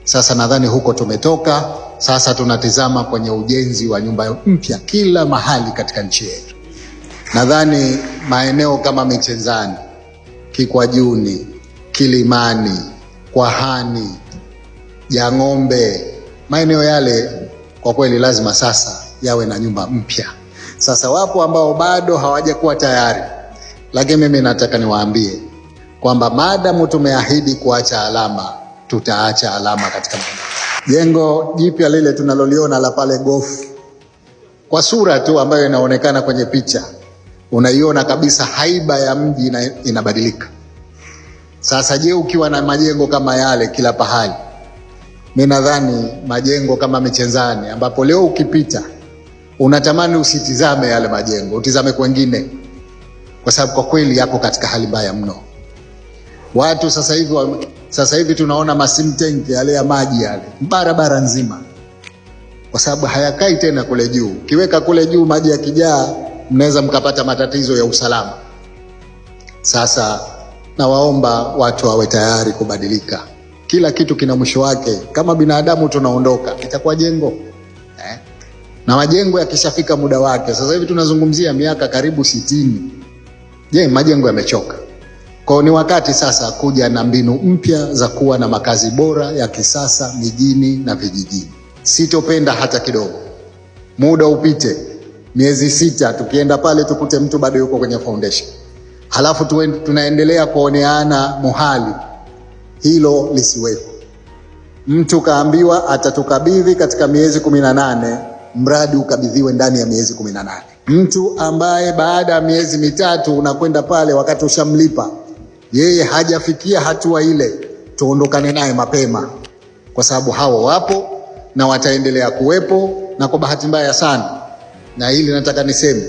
Sasa nadhani huko tumetoka, sasa tunatizama kwenye ujenzi wa nyumba mpya kila mahali katika nchi yetu. Nadhani maeneo kama Michenzani, Kikwajuni, Kilimani, Kwahani, Jang'ombe, maeneo yale kwa kweli lazima sasa yawe na nyumba mpya. Sasa wapo ambao bado hawajakuwa tayari, lakini mimi nataka niwaambie kwamba maadamu tumeahidi kuacha alama, tutaacha alama katika jengo jipya lile tunaloliona la pale Gofu. Kwa sura tu ambayo inaonekana kwenye picha, unaiona kabisa haiba ya mji inabadilika. Sasa je, ukiwa na majengo kama yale kila pahali, mimi nadhani majengo kama Michenzani ambapo leo ukipita unatamani usitizame yale majengo, utizame kwengine, kwa sababu kwa kweli yako katika hali mbaya mno. Watu sasa hivi tunaona masim tank yale ya maji yale barabara nzima, kwa sababu hayakai tena kule juu. Kiweka kule juu maji yakijaa, mnaweza mkapata matatizo ya usalama. Sasa nawaomba watu wawe tayari kubadilika. Kila kitu kina mwisho wake. Kama binadamu tunaondoka, itakuwa jengo na majengo yakishafika muda wake. Sasa hivi tunazungumzia miaka karibu 60. Je, majengo yamechoka? Kwa ni wakati sasa kuja na mbinu mpya za kuwa na makazi bora ya kisasa mijini na vijijini. Sitopenda hata kidogo muda upite miezi 6 tukienda pale tukute mtu bado yuko kwenye foundation, halafu tunaendelea kuoneana muhali. Hilo lisiwepo. Mtu kaambiwa atatukabidhi katika miezi 18, mradi ukabidhiwe ndani ya miezi 18. Mtu ambaye baada ya miezi 3 unakwenda pale wakati ushamlipa, yeye hajafikia hatua ile, tuondokane naye mapema, kwa sababu hao wapo na wataendelea kuwepo. Na kwa bahati mbaya sana, na hili nataka niseme,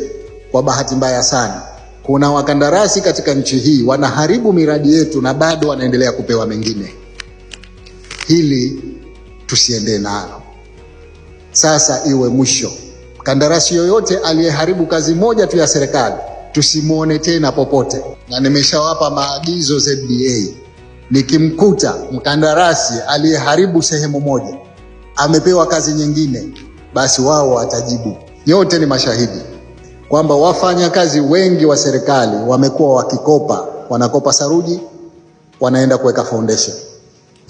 kwa bahati mbaya sana, kuna wakandarasi katika nchi hii wanaharibu miradi yetu na bado wanaendelea kupewa mengine. Hili tusiende nalo. Sasa iwe mwisho. Kandarasi yoyote aliyeharibu kazi moja tu ya serikali tusimuone tena popote. Na nimeshawapa maagizo ZBA, nikimkuta mkandarasi aliyeharibu sehemu moja amepewa kazi nyingine, basi wao watajibu. Nyote ni mashahidi kwamba wafanyakazi wengi wa serikali wamekuwa wakikopa. Wanakopa saruji, wanaenda kuweka foundation,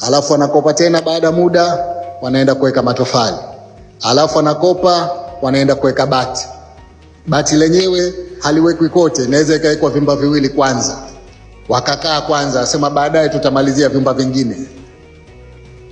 alafu wanakopa tena baada muda wanaenda kuweka matofali, alafu wanakopa wanaenda kuweka bati. Bati lenyewe haliwekwi kote, inaweza ikawekwa vyumba viwili kwanza, wakakaa kwanza, asema baadaye tutamalizia vyumba vingine.